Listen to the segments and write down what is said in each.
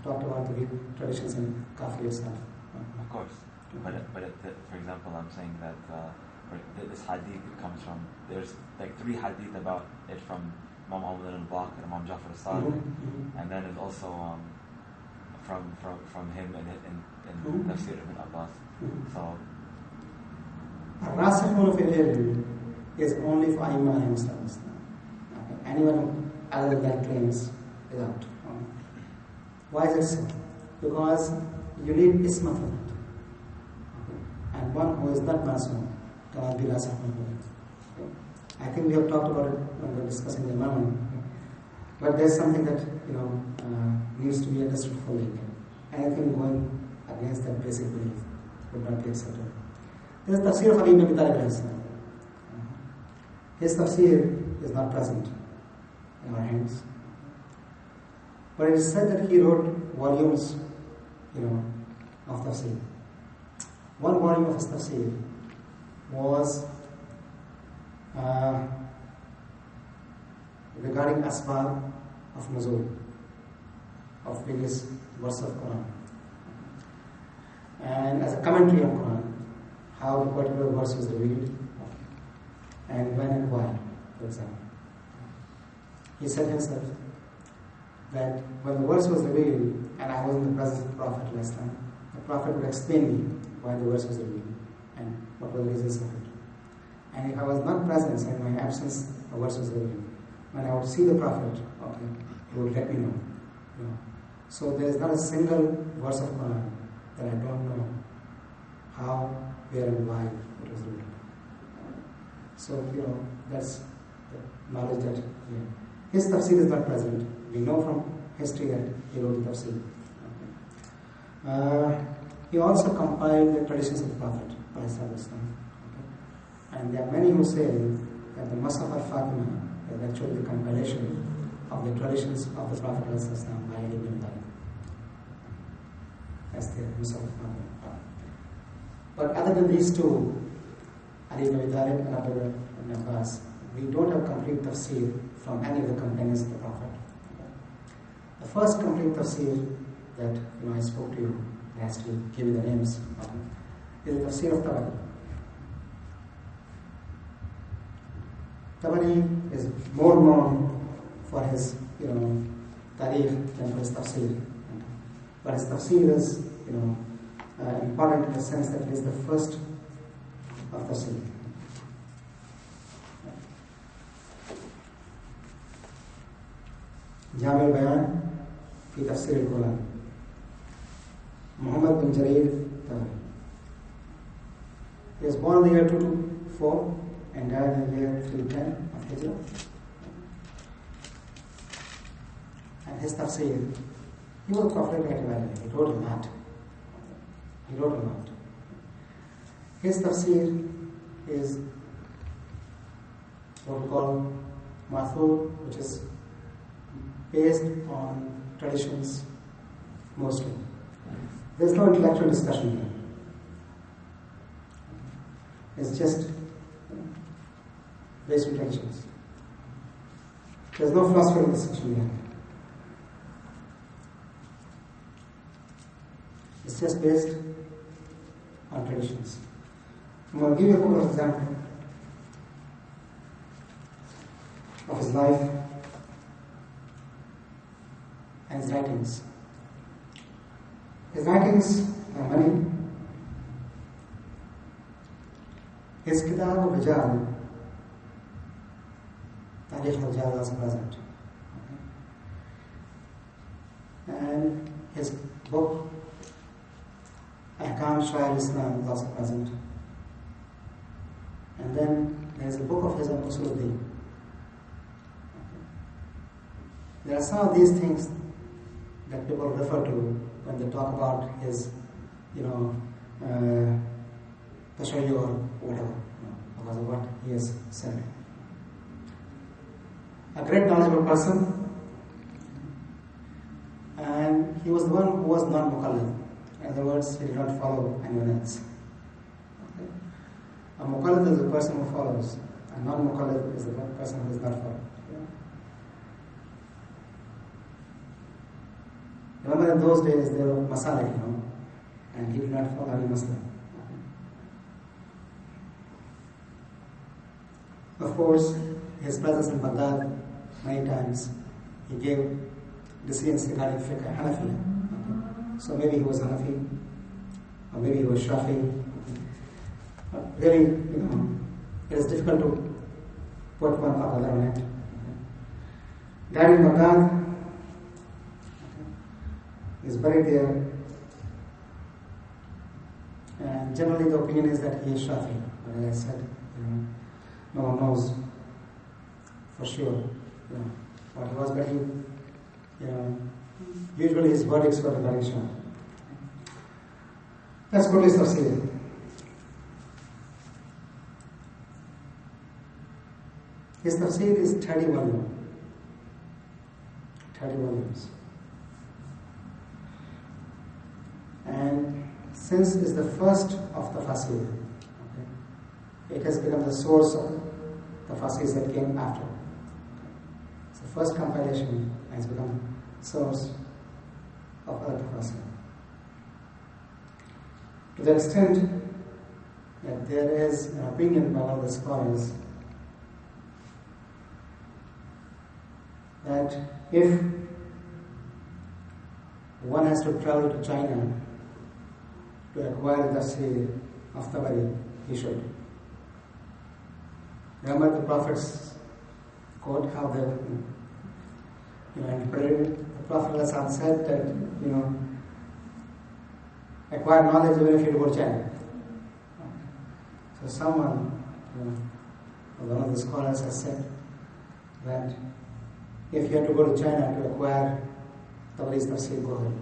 talked about the weak traditions in Kafir itself. Of course. But for example, I'm saying that this hadith comes from, there's like 3 hadith about it from Imam Muhammad al-Baqir, Imam Jafar al-Sadiq, and then it's also from him in Tafsir ibn Abbas. So Rasikhun fil ilm is only for Imam and Muslims. Anyone other than that claims is out. Why is it so? Because you need isma for that. And one who is not Masum cannot be Rasikhun fil ilm. I think we have talked about it when we were discussing the Imam. But there's something that needs to be understood fully. Anything going against that basic belief would not be accepted. There is tafsir of Ali ibn Abi Talib. His tafsir is not present in our hands. But it is said that he wrote volumes, of tafsir. One volume of his tafsir was regarding asbab of nuzul, of various verses of Quran, and as a commentary on Quran, how the particular verse was revealed, and when and why, for example. He said himself that when the verse was revealed and I was in the presence of the Prophet last time, the Prophet would explain me why the verse was revealed and what were the reasons of it. And if I was not present, so in my absence, the verse was revealed. When I would see the Prophet, he would let me know. So there is not a single verse of Quran that I don't know how, where, and why it was revealed. So that's the knowledge that his tafsir is not present. We know from history that he wrote the tafsir. He also compiled the traditions of the Prophet, and there are many who say that the Mus'haf al-Fatima is actually the compilation of the traditions of the Prophet by Ali ibn Abi Talib. That's the Mus'haf al-Fatima. But other than these two, Ali ibn Abi Talib and Abdullah ibn Abbas, we don't have complete tafsir from any of the companions of the Prophet. The first complete tafsir that I spoke to you last week, gave you the names of, is the tafsir of Tabari. Tabari is more known for his tarikh than for his tafsir. But his tafsir is important in the sense that it is the first of tafsir. Jami al-Bayan fi Tafsir al-Quran, Muhammad bin Jarir Tabari. He was born in the year 224 and died in the year 310 of Hijrah. And his tafsir, he was a prolific writer. He wrote a lot. His tafsir is what we call Mathur, which is based on traditions mostly. There's no intellectual discussion here. It's just based on traditions. There's no philosophical discussion here. It's just based on traditions. I'm going to give you a couple of examples of his life and his writings. His writings are many. His Kitab al-Rijal, Tarikh al-Rijal is also present. And his book, Ahkam Shari al-Islam, is also present. And then there is a book of his on Usul al-Din. There are some of these things that people refer to when they talk about his, tashayyu or whatever, because of what he has said. A great knowledgeable person, and he was the one who was non-muqallid. In other words, he did not follow anyone else. Okay? A muqallid is the person who follows, a non-muqallid is the person who is not followed. Remember Even in those days, they were Masalik, and he did not follow any Muslim. Of course, his presence in Baghdad many times, he gave decisions regarding fiqh, Hanafi. So maybe he was Hanafi, or maybe he was Shafi. Really, it is difficult to put one or other on it. Died in Baghdad, is buried there, and generally the opinion is that he is Shafi. But as I said, no one knows for sure what he was, but he, usually his verdicts were regarding Shafi. Let's go to his tafsir. His tafsir is 30 volumes. 30 volumes. And since it's the first of the tafsir, it has become the source of the tafsirs that came after. It's the first compilation has become source of other tafsir. To the extent that there is an opinion by all the scholars that if one has to travel to China to acquire the tafsir of Tabari, he should. Remember the Prophet's quote, how they interpreted it? The Prophet said that, acquire knowledge even if you go to China. So someone, one of the scholars has said that if you have to go to China to acquire Tabari's tafsir, go ahead.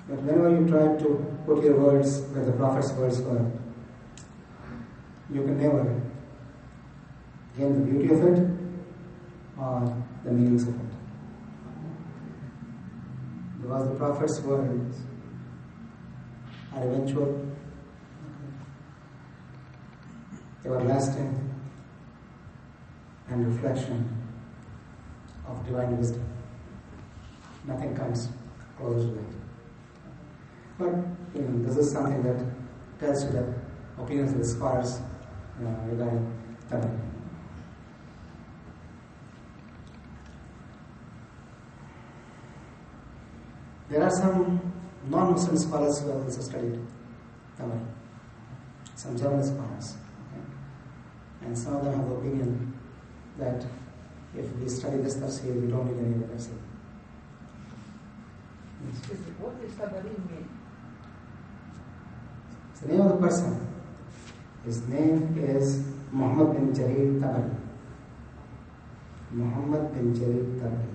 But whenever you try to put your words where the Prophet's words were, you can never gain the beauty of it or the meanings of it. Because the Prophet's words are eventual, everlasting, and reflection of divine wisdom. Nothing comes close to it. But this is something that tells you the opinions of the scholars regarding Tabari. There are some non-Muslim scholars who have also studied Tabari, some German scholars, and some of them have the opinion that if we study this tafsir, we don't need any other tafsir. What does Tabari mean? It's the name of the person. His name is Muhammad bin Jarir Tabari. Muhammad bin Jarir Tabari.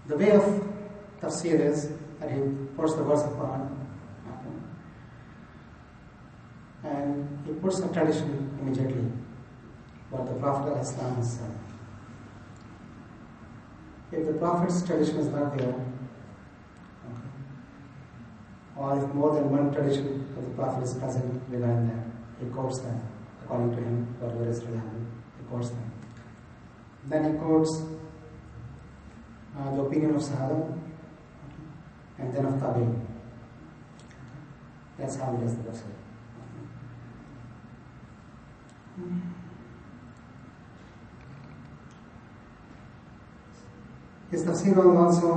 The way of tafsir is that he puts the verse of Quran and he puts a tradition immediately, what the Prophet ﷺ has said. If the Prophet's tradition is not there, or if more than one tradition of the Prophet is present regarding that, he quotes them according to him, whatever is reliable, he quotes them. Then he quotes the opinion of Sahaba, and then of Tabi'in. That's how he does the tafsir. His tafsir was also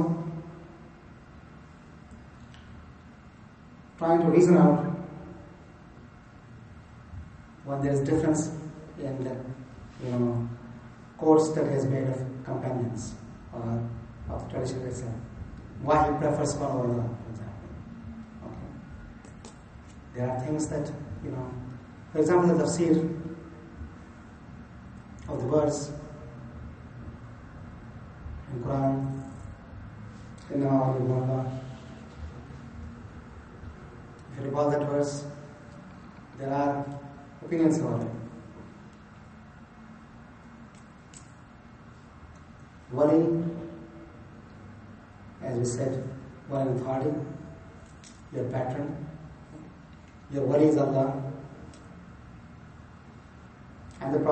trying to reason out when there is difference in the quotes that he has made of companions or of the tradition itself. Why he prefers one over the other, for example. Okay. There are things that, for example, the tafsir of the words in Quran, if you recall that verse, there are opinions about it. Worry, as we said, one authority, your patron. Your worry is Allah. And the Prophet